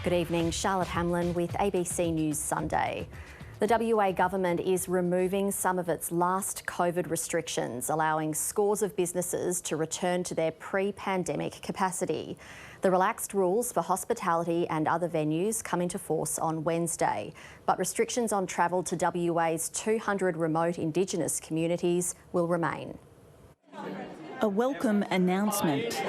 Good evening, Charlotte Hamlin with ABC News Sunday. The WA government is removing some of its last COVID restrictions, allowing scores of businesses to return to their pre-pandemic capacity. The relaxed rules for hospitality and other venues come into force on Wednesday, but restrictions on travel to WA's 200 remote Indigenous communities will remain. A welcome announcement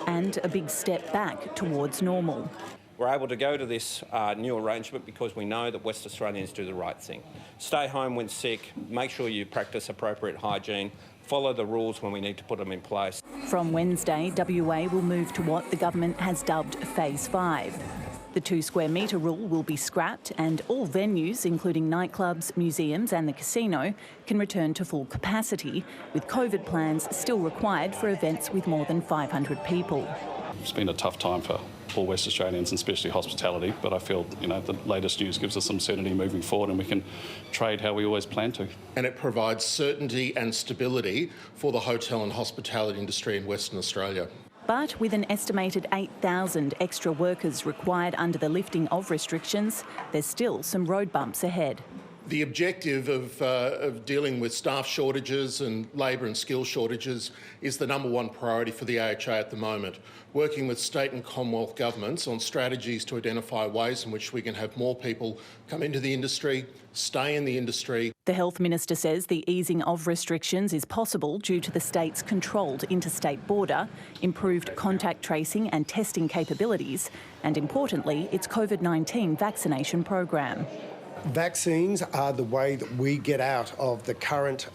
and a big step back towards normal. We're able to go to this new arrangement because we know that West Australians do the right thing. Stay home when sick, make sure you practice appropriate hygiene, follow the rules when we need to put them in place. From Wednesday, WA will move to what the government has dubbed Phase 5. The 2 square metre rule will be scrapped and all venues, including nightclubs, museums and the casino, can return to full capacity, with COVID plans still required for events with more than 500 people. It's been a tough time for all West Australians and especially hospitality, but I feel the latest news gives us some certainty moving forward and we can trade how we always plan to. And it provides certainty and stability for the hotel and hospitality industry in Western Australia. But with an estimated 8,000 extra workers required under the lifting of restrictions, there's still some road bumps ahead. The objective of dealing with staff shortages and labour and skill shortages is the #1 priority for the AHA at the moment, working with state and Commonwealth governments on strategies to identify ways in which we can have more people come into the industry, stay in the industry. The Health Minister says the easing of restrictions is possible due to the state's controlled interstate border, improved contact tracing and testing capabilities, and importantly, its COVID-19 vaccination program. Vaccines are the way that we get out of the current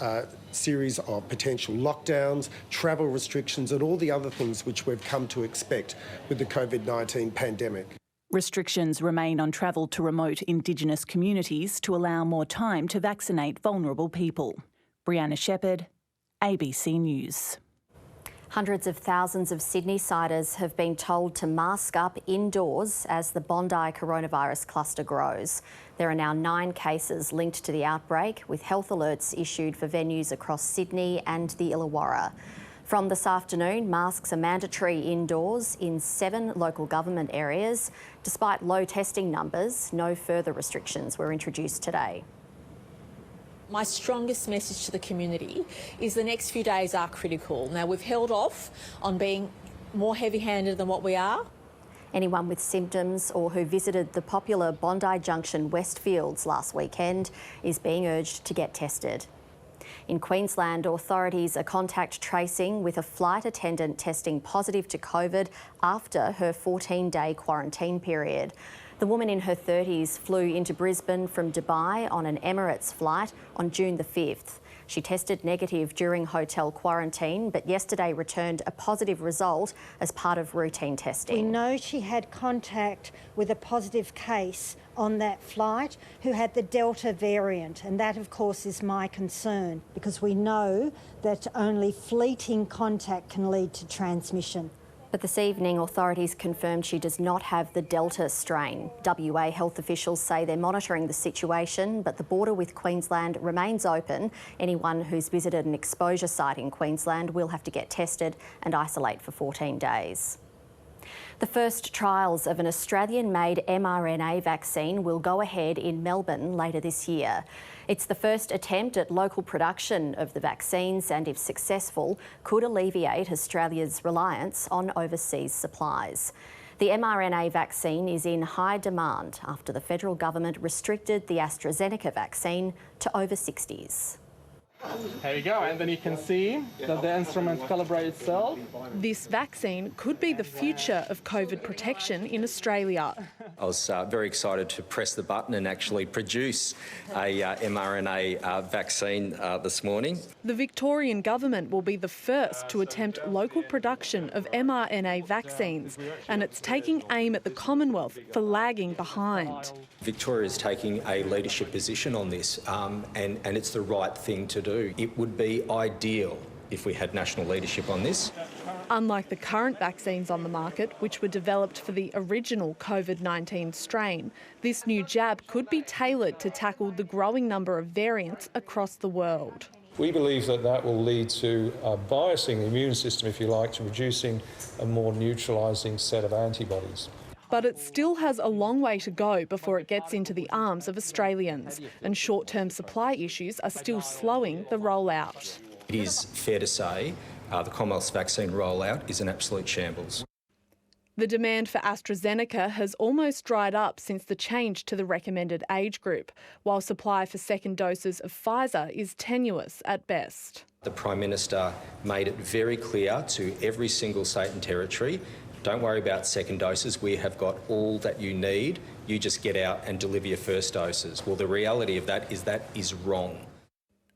series of potential lockdowns, travel restrictions and all the other things which we've come to expect with the COVID-19 pandemic. Restrictions remain on travel to remote Indigenous communities to allow more time to vaccinate vulnerable people. Brianna Shepherd, ABC News. Hundreds of thousands of Sydney-siders have been told to mask up indoors as the Bondi coronavirus cluster grows. There are now 9 cases linked to the outbreak, with health alerts issued for venues across Sydney and the Illawarra. From this afternoon, masks are mandatory indoors in 7 local government areas. Despite low testing numbers, no further restrictions were introduced today. My strongest message to the community is the next few days are critical. Now, we've held off on being more heavy-handed than what we are. Anyone with symptoms or who visited the popular Bondi Junction Westfields last weekend is being urged to get tested. In Queensland, authorities are contact tracing with a flight attendant testing positive to COVID after her 14-day quarantine period. The woman in her 30s flew into Brisbane from Dubai on an Emirates flight on June the 5th. She tested negative during hotel quarantine, but yesterday returned a positive result as part of routine testing. We know she had contact with a positive case on that flight who had the Delta variant, and that of course is my concern because we know that only fleeting contact can lead to transmission. But this evening, authorities confirmed she does not have the Delta strain. WA health officials say they're monitoring the situation, but the border with Queensland remains open. Anyone who's visited an exposure site in Queensland will have to get tested and isolate for 14 days. The first trials of an Australian-made mRNA vaccine will go ahead in Melbourne later this year. It's the first attempt at local production of the vaccines and, if successful, could alleviate Australia's reliance on overseas supplies. The mRNA vaccine is in high demand after the federal government restricted the AstraZeneca vaccine to over 60s. There you go, and then you can see that the instrument calibrates itself. This vaccine could be the future of COVID protection in Australia. I was very excited to press the button and actually produce a mRNA vaccine this morning. The Victorian government will be the first to attempt local production of mRNA vaccines, and it's taking aim at the Commonwealth for lagging behind. Victoria is taking a leadership position on this, and it's the right thing to do. It would be ideal if we had national leadership on this. Unlike the current vaccines on the market, which were developed for the original COVID-19 strain, this new jab could be tailored to tackle the growing number of variants across the world. We believe that that will lead to biasing the immune system, if you like, to producing a more neutralising set of antibodies. But it still has a long way to go before it gets into the arms of Australians, and short-term supply issues are still slowing the rollout. It is fair to say the Commonwealth's vaccine rollout is an absolute shambles. The demand for AstraZeneca has almost dried up since the change to the recommended age group, while supply for second doses of Pfizer is tenuous at best. The Prime Minister made it very clear to every single state and territory, don't worry about second doses, we have got all that you need, you just get out and deliver your first doses. Well, the reality of that is wrong.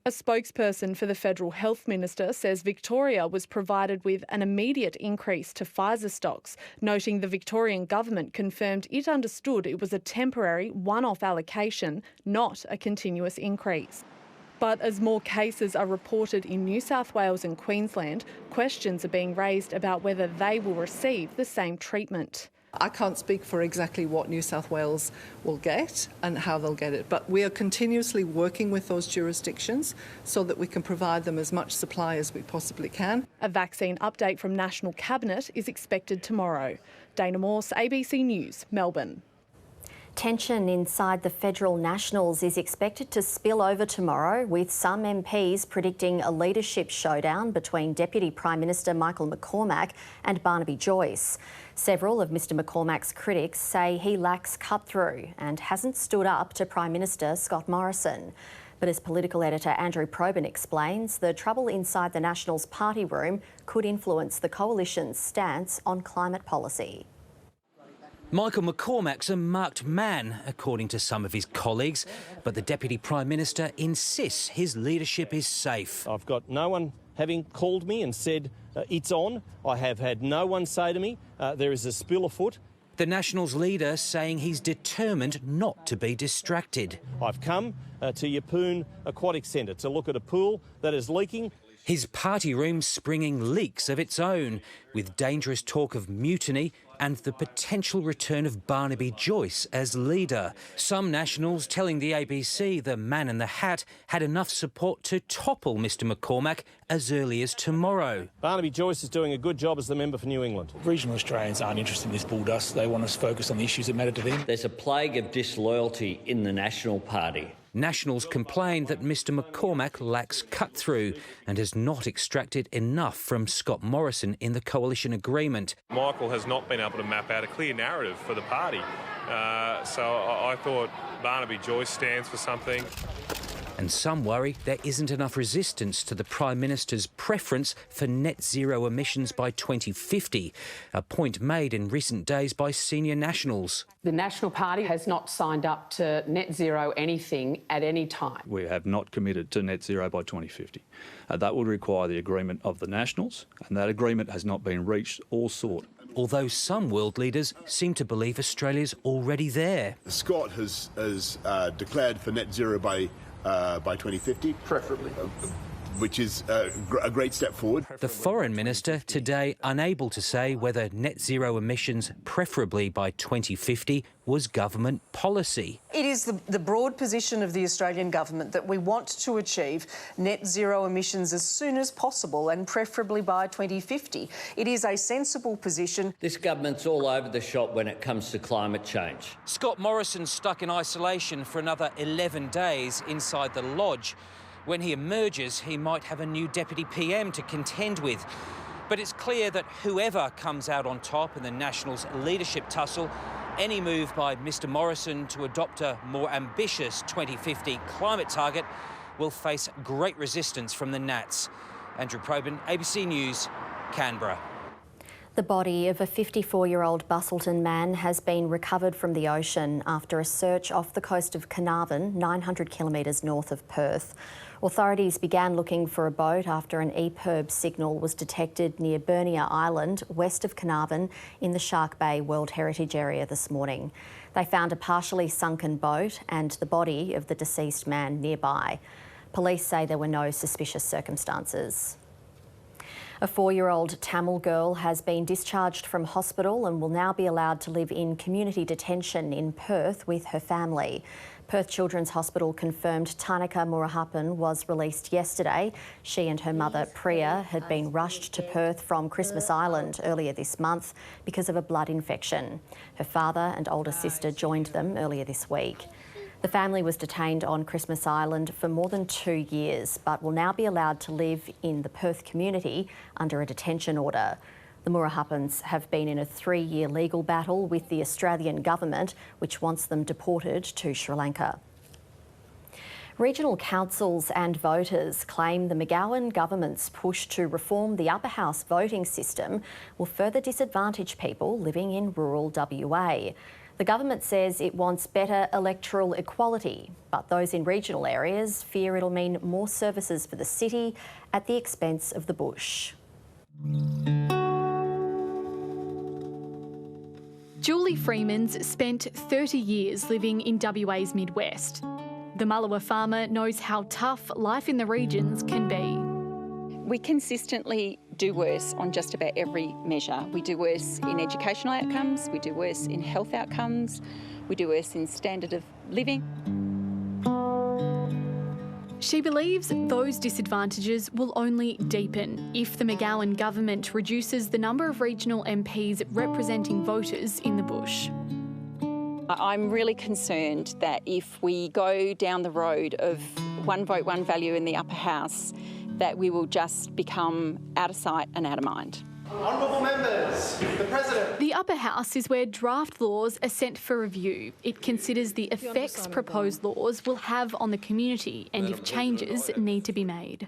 A spokesperson for the Federal Health Minister says Victoria was provided with an immediate increase to Pfizer stocks, noting the Victorian government confirmed it understood it was a temporary one-off allocation, not a continuous increase. But as more cases are reported in New South Wales and Queensland, questions are being raised about whether they will receive the same treatment. I can't speak for exactly what New South Wales will get and how they'll get it, but we are continuously working with those jurisdictions so that we can provide them as much supply as we possibly can. A vaccine update from National Cabinet is expected tomorrow. Dana Morse, ABC News, Melbourne. Tension inside the Federal Nationals is expected to spill over tomorrow, with some MPs predicting a leadership showdown between Deputy Prime Minister Michael McCormack and Barnaby Joyce. Several of Mr McCormack's critics say he lacks cut-through and hasn't stood up to Prime Minister Scott Morrison. But as political editor Andrew Probyn explains, the trouble inside the Nationals party room could influence the coalition's stance on climate policy. Michael McCormack's a marked man, according to some of his colleagues, but the Deputy Prime Minister insists his leadership is safe. I've got no one having called me and said it's on. I have had no one say to me there is a spill afoot. The Nationals leader saying he's determined not to be distracted. I've come to Yeppoon Aquatic Centre to look at a pool that is leaking. His party room springing leaks of its own, with dangerous talk of mutiny and the potential return of Barnaby Joyce as leader. Some Nationals telling the ABC the man in the hat had enough support to topple Mr McCormack as early as tomorrow. Barnaby Joyce is doing a good job as the member for New England. Regional Australians aren't interested in this bull dust. They want us to focus on the issues that matter to them. There's a plague of disloyalty in the National Party. Nationals complain that Mr McCormack lacks cut-through and has not extracted enough from Scott Morrison in the coalition agreement. Michael has not been able to map out a clear narrative for the party. So I thought Barnaby Joyce stands for something. And some worry there isn't enough resistance to the Prime Minister's preference for net zero emissions by 2050, a point made in recent days by senior Nationals. The National Party has not signed up to net zero anything at any time. We have not committed to net zero by 2050. That would require the agreement of the Nationals, and that agreement has not been reached or sought. Although some world leaders seem to believe Australia's already there. Scott has declared for net zero by 2050, preferably, which is a great step forward. The Foreign Minister today unable to say whether net zero emissions, preferably by 2050, was government policy. It is the broad position of the Australian government that we want to achieve net zero emissions as soon as possible and preferably by 2050. It is a sensible position. This government's all over the shop when it comes to climate change. Scott Morrison stuck in isolation for another 11 days inside the lodge. When he emerges, he might have a new Deputy PM to contend with. But it's clear that whoever comes out on top in the Nationals' leadership tussle, any move by Mr Morrison to adopt a more ambitious 2050 climate target will face great resistance from the Nats. Andrew Probyn, ABC News, Canberra. The body of a 54-year-old Busselton man has been recovered from the ocean after a search off the coast of Carnarvon, 900 kilometres north of Perth. Authorities began looking for a boat after an EPIRB signal was detected near Bernier Island, west of Carnarvon, in the Shark Bay World Heritage Area this morning. They found a partially sunken boat and the body of the deceased man nearby. Police say there were no suspicious circumstances. A 4-year-old Tamil girl has been discharged from hospital and will now be allowed to live in community detention in Perth with her family. Perth Children's Hospital confirmed Tanika Murahappan was released yesterday. She and her mother, Priya, had been rushed to Perth from Christmas Island earlier this month because of a blood infection. Her father and older sister joined them earlier this week. The family was detained on Christmas Island for more than 2 years, but will now be allowed to live in the Perth community under a detention order. The Murahappans have been in a 3-year legal battle with the Australian government, which wants them deported to Sri Lanka. Regional councils and voters claim the McGowan government's push to reform the upper house voting system will further disadvantage people living in rural WA. The government says it wants better electoral equality, but those in regional areas fear it'll mean more services for the city at the expense of the bush. Julie Freemans spent 30 years living in WA's Midwest. The Mullawa farmer knows how tough life in the regions can be. We consistently do worse on just about every measure. We do worse in educational outcomes, we do worse in health outcomes, we do worse in standard of living. She believes those disadvantages will only deepen if the McGowan government reduces the number of regional MPs representing voters in the bush. I'm really concerned that if we go down the road of one vote, one value in the upper house, that we will just become out of sight and out of mind. Honourable members, the President. The upper house is where draft laws are sent for review. It considers the effects proposed laws will have on the community and if changes need to be made.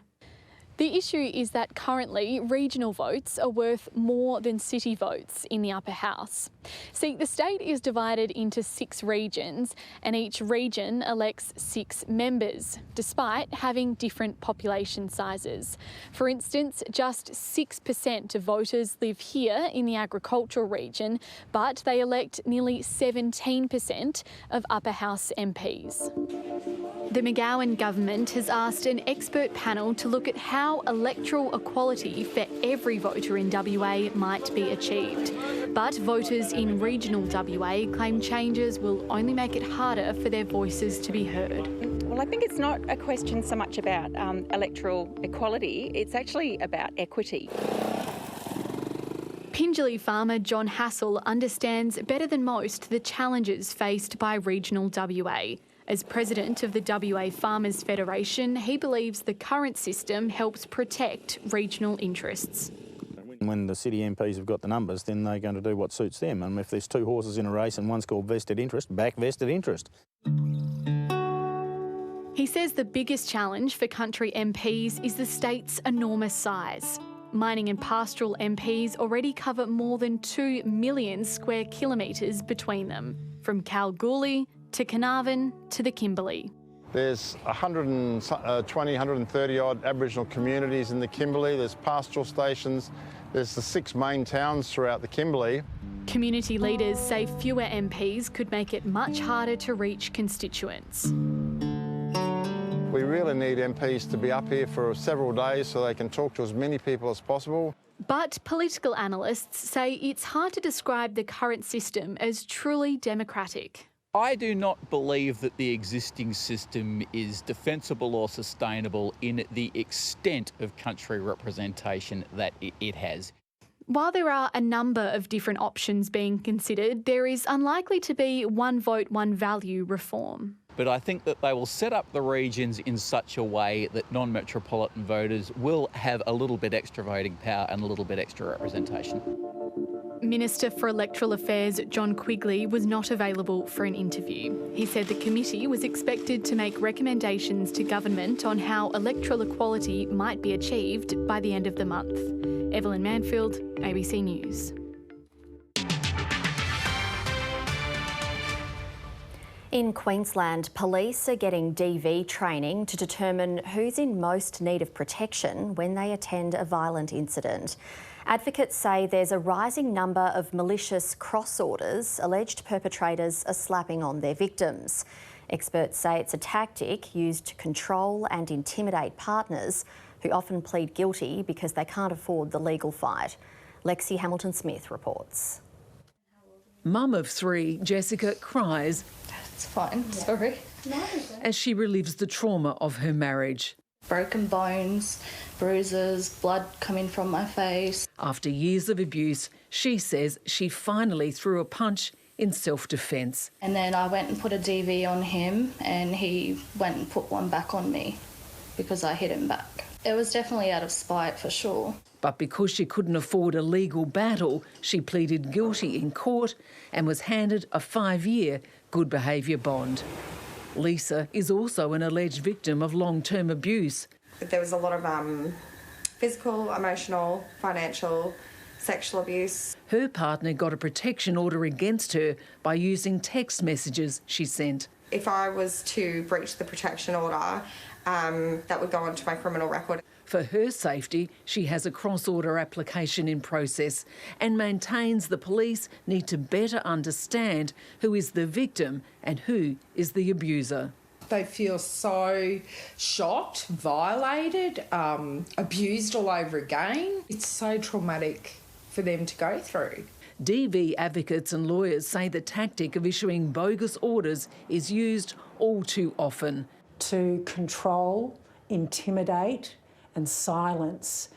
The issue is that currently regional votes are worth more than city votes in the upper house. See, the state is divided into 6 regions and each region elects 6 members, despite having different population sizes. For instance, just 6% of voters live here in the agricultural region, but they elect nearly 17% of upper house MPs. The McGowan government has asked an expert panel to look at how electoral equality for every voter in WA might be achieved. But voters in regional WA claim changes will only make it harder for their voices to be heard. Well, I think it's not a question so much about electoral equality, it's actually about equity. Pingelly farmer John Hassel understands better than most the challenges faced by regional WA. As president of the WA Farmers Federation, he believes the current system helps protect regional interests. When the city MPs have got the numbers, then they're going to do what suits them. And if there's 2 horses in a race and one's called vested interest, back vested interest. He says the biggest challenge for country MPs is the state's enormous size. Mining and pastoral MPs already cover more than 2 million square kilometres between them, from Kalgoorlie to Carnarvon to the Kimberley. There's 120, 130 odd Aboriginal communities in the Kimberley. There's pastoral stations. There's the 6 main towns throughout the Kimberley. Community leaders say fewer MPs could make it much harder to reach constituents. We really need MPs to be up here for several days so they can talk to as many people as possible. But political analysts say it's hard to describe the current system as truly democratic. I do not believe that the existing system is defensible or sustainable in the extent of country representation that it has. While there are a number of different options being considered, there is unlikely to be one vote, one value reform. But I think that they will set up the regions in such a way that non-metropolitan voters will have a little bit extra voting power and a little bit extra representation. Minister for Electoral Affairs John Quigley was not available for an interview. He said the committee was expected to make recommendations to government on how electoral equality might be achieved by the end of the month. Evelyn Manfield, ABC News. In Queensland, police are getting DV training to determine who's in most need of protection when they attend a violent incident. Advocates say there's a rising number of malicious cross orders alleged perpetrators are slapping on their victims. Experts say it's a tactic used to control and intimidate partners who often plead guilty because they can't afford the legal fight. Lexi Hamilton-Smith reports. Mum of 3, Jessica, cries. It's fine, sorry. As she relives the trauma of her marriage. Broken bones, bruises, blood coming from my face. After years of abuse, she says she finally threw a punch in self-defence. And then I went and put a DV on him and he went and put one back on me because I hit him back. It was definitely out of spite for sure. But because she couldn't afford a legal battle, she pleaded guilty in court and was handed a 5-year good behaviour bond. Lisa is also an alleged victim of long-term abuse. There was a lot of physical, emotional, financial, sexual abuse. Her partner got a protection order against her by using text messages she sent. If I was to breach the protection order, that would go onto my criminal record. For her safety, she has a cross-order application in process and maintains the police need to better understand who is the victim and who is the abuser. They feel so shocked, violated, abused all over again. It's so traumatic for them to go through. DV advocates and lawyers say the tactic of issuing bogus orders is used all too often. To control, intimidate and silence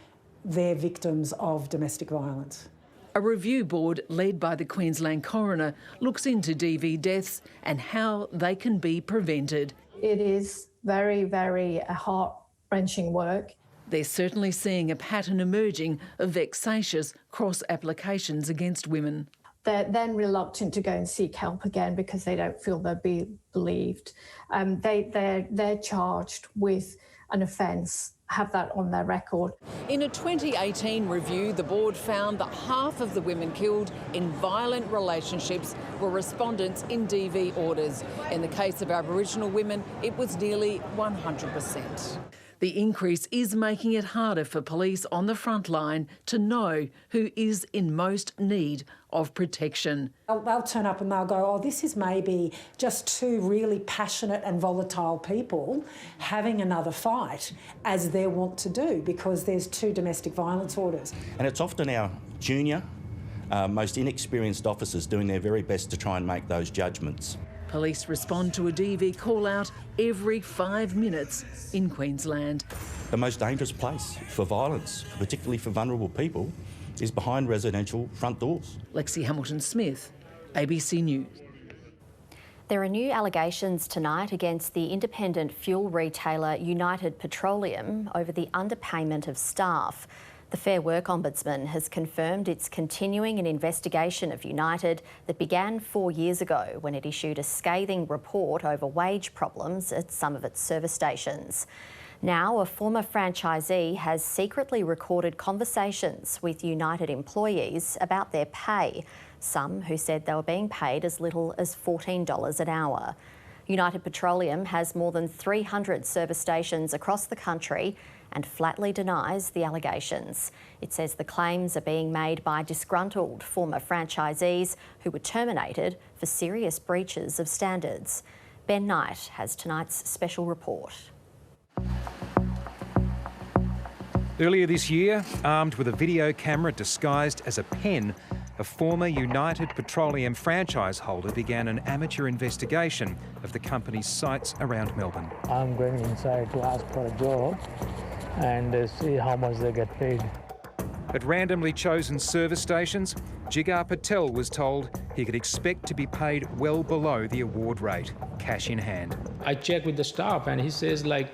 their victims of domestic violence. A review board led by the Queensland coroner looks into DV deaths and how they can be prevented. It is very, very heart-wrenching work. They're certainly seeing a pattern emerging of vexatious cross-applications against women. They're then reluctant to go and seek help again because they don't feel they'll be believed. They're charged with an offence, have that on their record. In a 2018 review, the board found that half of the women killed in violent relationships were respondents in DV orders. In the case of Aboriginal women, it was nearly 100%. The increase is making it harder for police on the front line to know who is in most need of protection. They'll turn up and they'll go, oh, this is maybe just two really passionate and volatile people having another fight, as they're wont to do, because there's 2 domestic violence orders. And it's often our junior, most inexperienced officers doing their very best to try and make those judgments. Police respond to a DV call-out every 5 minutes in Queensland. The most dangerous place for violence, particularly for vulnerable people, is behind residential front doors. Lexi Hamilton-Smith, ABC News. There are new allegations tonight against the independent fuel retailer United Petroleum over the underpayment of staff. The Fair Work Ombudsman has confirmed it's continuing an investigation of United that began 4 years ago when it issued a scathing report over wage problems at some of its service stations. Now, a former franchisee has secretly recorded conversations with United employees about their pay, some who said they were being paid as little as $14 an hour. United Petroleum has more than 300 service stations across the country and flatly denies the allegations. It says the claims are being made by disgruntled former franchisees who were terminated for serious breaches of standards. Ben Knight has tonight's special report. Earlier this year, armed with a video camera disguised as a pen, a former United Petroleum franchise holder began an amateur investigation of the company's sites around Melbourne. I'm going inside to ask for a job and see how much they get paid. At randomly chosen service stations, Jigar Patel was told he could expect to be paid well below the award rate, cash in hand. I checked with the staff and he says, like,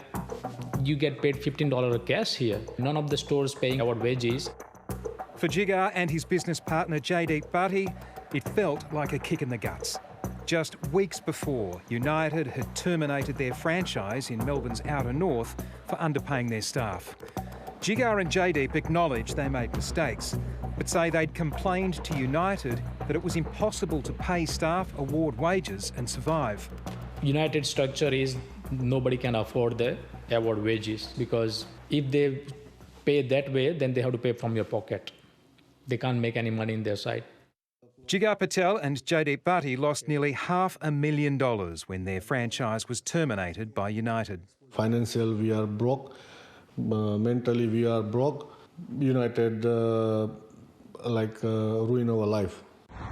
you get paid $15 a cash here. None of the stores paying our wages. For Jigar and his business partner Jaydeep Bhatti, it felt like a kick in the guts. Just weeks before, United had terminated their franchise in Melbourne's outer north for underpaying their staff. Jigar and Jaydeep acknowledge they made mistakes, but say they'd complained to United that it was impossible to pay staff award wages and survive. United structure is nobody can afford the award wages, because if they pay that way, then they have to pay from your pocket. They can't make any money in their side. Jigar Patel and Jaydeep Bhatti lost nearly $500,000 when their franchise was terminated by United. Financial, we are broke, mentally we are broke. United ruin our life.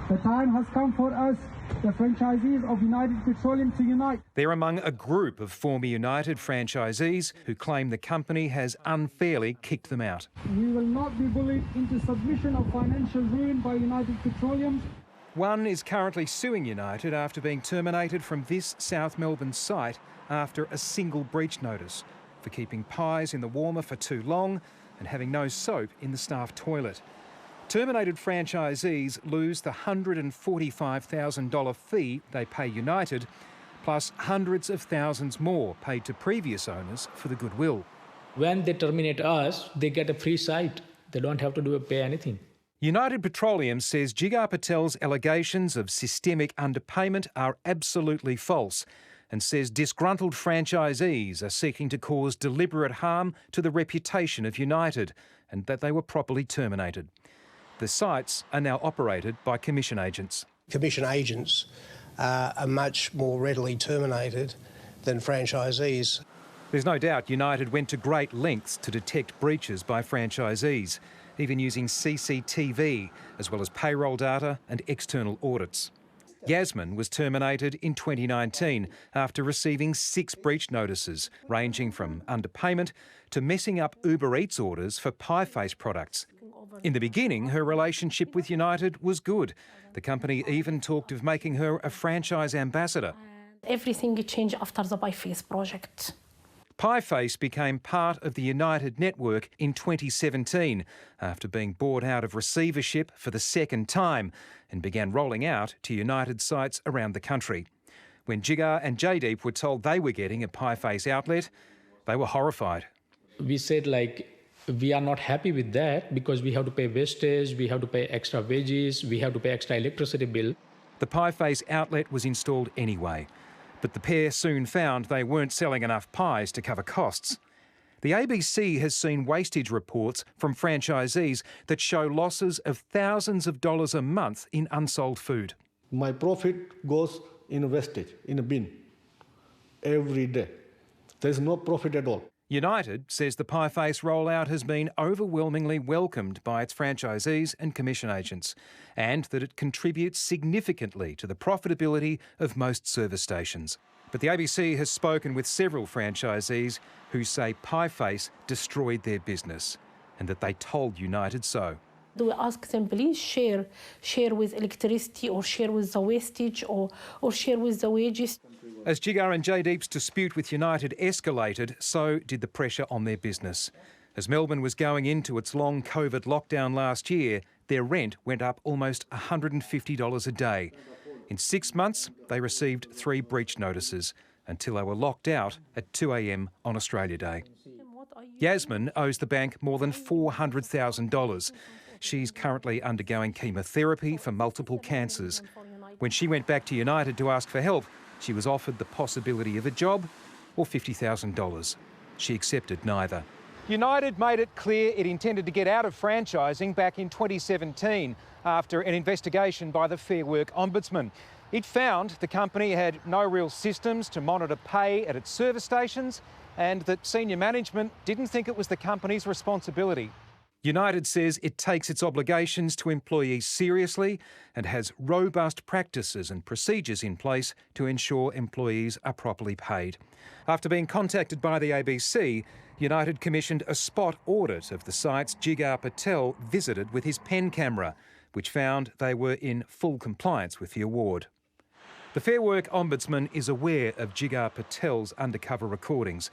The time has come for us, the franchisees of United Petroleum, to unite. They're among a group of former United franchisees who claim the company has unfairly kicked them out. We will not be bullied into submission of financial ruin by United Petroleum. One is currently suing United after being terminated from this South Melbourne site after a single breach notice for keeping pies in the warmer for too long and having no soap in the staff toilet. Terminated franchisees lose the $145,000 fee they pay United, plus hundreds of thousands more paid to previous owners for the goodwill. When they terminate us, they get a free site. They don't have to pay anything. United Petroleum says Jigar Patel's allegations of systemic underpayment are absolutely false and says disgruntled franchisees are seeking to cause deliberate harm to the reputation of United and that they were properly terminated. The sites are now operated by commission agents. Commission agents are much more readily terminated than franchisees. There's no doubt United went to great lengths to detect breaches by franchisees, even using CCTV, as well as payroll data and external audits. Yasmin was terminated in 2019 after receiving 6 breach notices, ranging from underpayment to messing up Uber Eats orders for Pieface products. In the beginning, her relationship with United was good. The company even talked of making her a franchise ambassador. Everything changed after the Pieface project. Pieface became part of the United network in 2017 after being bought out of receivership for the second time and began rolling out to United sites around the country. When Jigar and Jaydeep were told they were getting a Pieface outlet, they were horrified. We said, we are not happy with that because we have to pay wastage, we have to pay extra wages, we have to pay extra electricity bill. The Pieface outlet was installed anyway, but the pair soon found they weren't selling enough pies to cover costs. The ABC has seen wastage reports from franchisees that show losses of thousands of dollars a month in unsold food. My profit goes in wastage, in a bin, every day. There's no profit at all. United says the Pieface rollout has been overwhelmingly welcomed by its franchisees and commission agents, and that it contributes significantly to the profitability of most service stations. But the ABC has spoken with several franchisees who say Pieface destroyed their business and that they told United so. Do we ask them, please share with electricity or share with the wastage or share with the wages? As Jigar and Jaydeep's dispute with United escalated, so did the pressure on their business. As Melbourne was going into its long COVID lockdown last year, their rent went up almost $150 a day. In 6 months, they received 3 breach notices until they were locked out at 2 a.m. on Australia Day. Yasmin owes the bank more than $400,000. She's currently undergoing chemotherapy for multiple cancers. When she went back to United to ask for help, she was offered the possibility of a job or $50,000. She accepted neither. United made it clear it intended to get out of franchising back in 2017 after an investigation by the Fair Work Ombudsman. It found the company had no real systems to monitor pay at its service stations and that senior management didn't think it was the company's responsibility. United says it takes its obligations to employees seriously and has robust practices and procedures in place to ensure employees are properly paid. After being contacted by the ABC, United commissioned a spot audit of the sites Jigar Patel visited with his pen camera, which found they were in full compliance with the award. The Fair Work Ombudsman is aware of Jigar Patel's undercover recordings,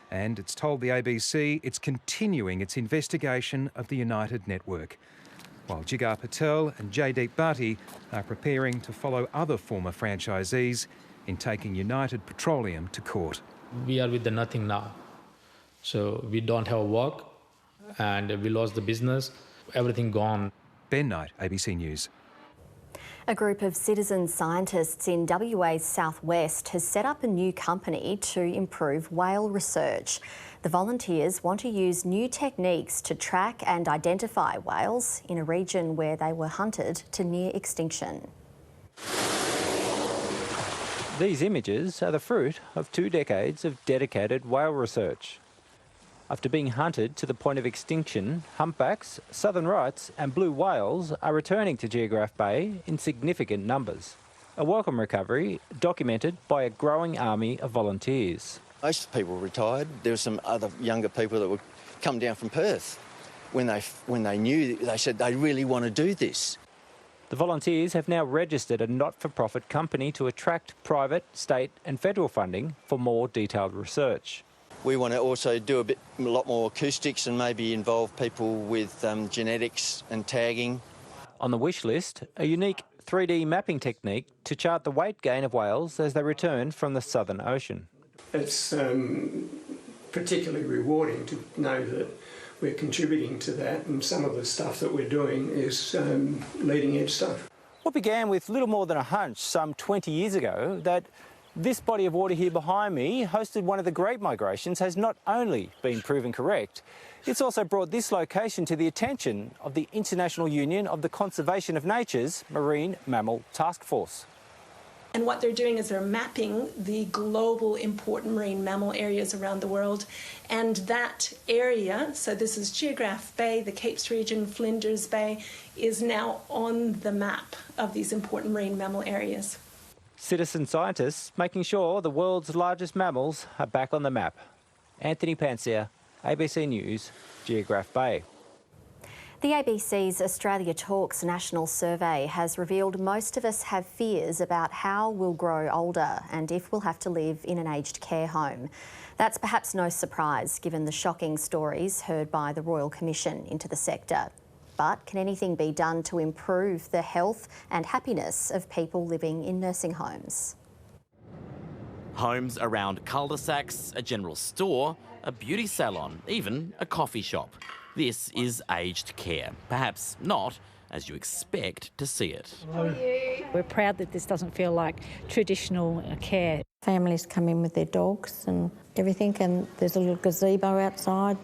and it's told the ABC it's continuing its investigation of the United network, while Jigar Patel and Jaydeep Bhatti are preparing to follow other former franchisees in taking United Petroleum to court. We are with the nothing now. So we don't have work and we lost the business, everything gone. Ben Knight, ABC News. A group of citizen scientists in WA's southwest has set up a new company to improve whale research. The volunteers want to use new techniques to track and identify whales in a region where they were hunted to near extinction. These images are the fruit of 2 decades of dedicated whale research. After being hunted to the point of extinction, humpbacks, southern rights and blue whales are returning to Geograph Bay in significant numbers. A welcome recovery documented by a growing army of volunteers. Most of the people retired. There were some other younger people that would come down from Perth. When they knew, they said they really want to do this. The volunteers have now registered a not-for-profit company to attract private, state and federal funding for more detailed research. We want to also do a lot more acoustics and maybe involve people with genetics and tagging. On the wish list, a unique 3D mapping technique to chart the weight gain of whales as they return from the Southern Ocean. It's particularly rewarding to know that we're contributing to that, and some of the stuff that we're doing is leading edge stuff. What began with little more than a hunch some 20 years ago that this body of water here behind me hosted one of the Great Migrations has not only been proven correct, it's also brought this location to the attention of the International Union of the Conservation of Nature's Marine Mammal Task Force. And what they're doing is they're mapping the global important marine mammal areas around the world. And that area, so this is Geograph Bay, the Capes region, Flinders Bay, is now on the map of these important marine mammal areas. Citizen scientists making sure the world's largest mammals are back on the map. Anthony Pansia, ABC News, Geograph Bay. The ABC's Australia Talks national survey has revealed most of us have fears about how we'll grow older and if we'll have to live in an aged care home. That's perhaps no surprise given the shocking stories heard by the Royal Commission into the sector. But can anything be done to improve the health and happiness of people living in nursing homes? Homes around cul-de-sacs, a general store, a beauty salon, even a coffee shop. This is aged care. Perhaps not as you expect to see it. We're proud that this doesn't feel like traditional care. Families come in with their dogs and everything, and there's a little gazebo outside.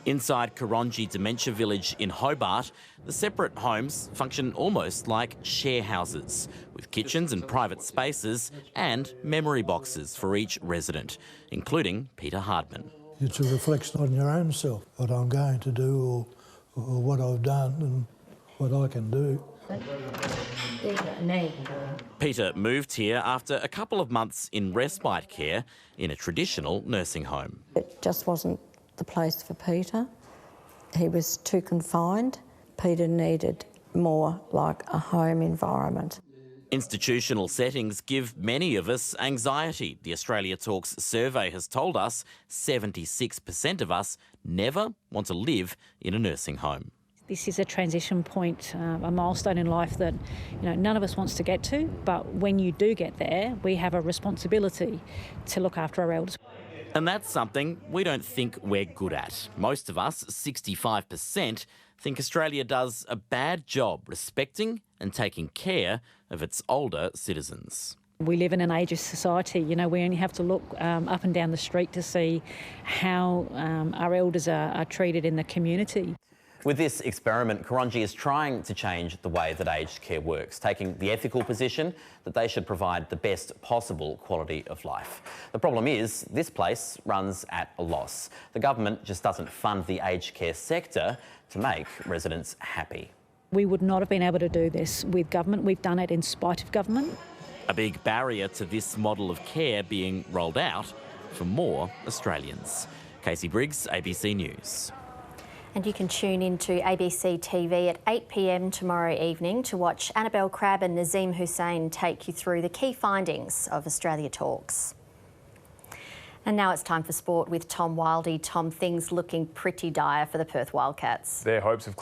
Inside Karonji Dementia Village in Hobart, the separate homes function almost like share houses, with kitchens and private spaces and memory boxes for each resident, including Peter Hardman. It's a reflection on your own self, what I'm going to do or what I've done and what I can do. Peter moved here after a couple of months in respite care in a traditional nursing home. It just wasn't the place for Peter. He was too confined. Peter needed more like a home environment. Institutional settings give many of us anxiety. The Australia Talks survey has told us 76% of us never want to live in a nursing home. This is a transition point, a milestone in life that none of us wants to get to, but when you do get there, we have a responsibility to look after our elders. And that's something we don't think we're good at. Most of us, 65%, think Australia does a bad job respecting and taking care of its older citizens. We live in an ageist society. We only have to look up and down the street to see how our elders are treated in the community. With this experiment, Karonji is trying to change the way that aged care works, taking the ethical position that they should provide the best possible quality of life. The problem is, this place runs at a loss. The government just doesn't fund the aged care sector to make residents happy. We would not have been able to do this with government. We've done it in spite of government. A big barrier to this model of care being rolled out for more Australians. Casey Briggs, ABC News. And you can tune into ABC TV at 8 p.m. tomorrow evening to watch Annabelle Crabb and Nazim Hussain take you through the key findings of Australia Talks. And now it's time for sport with Tom Wildey. Tom, things looking pretty dire for the Perth Wildcats. Their hopes of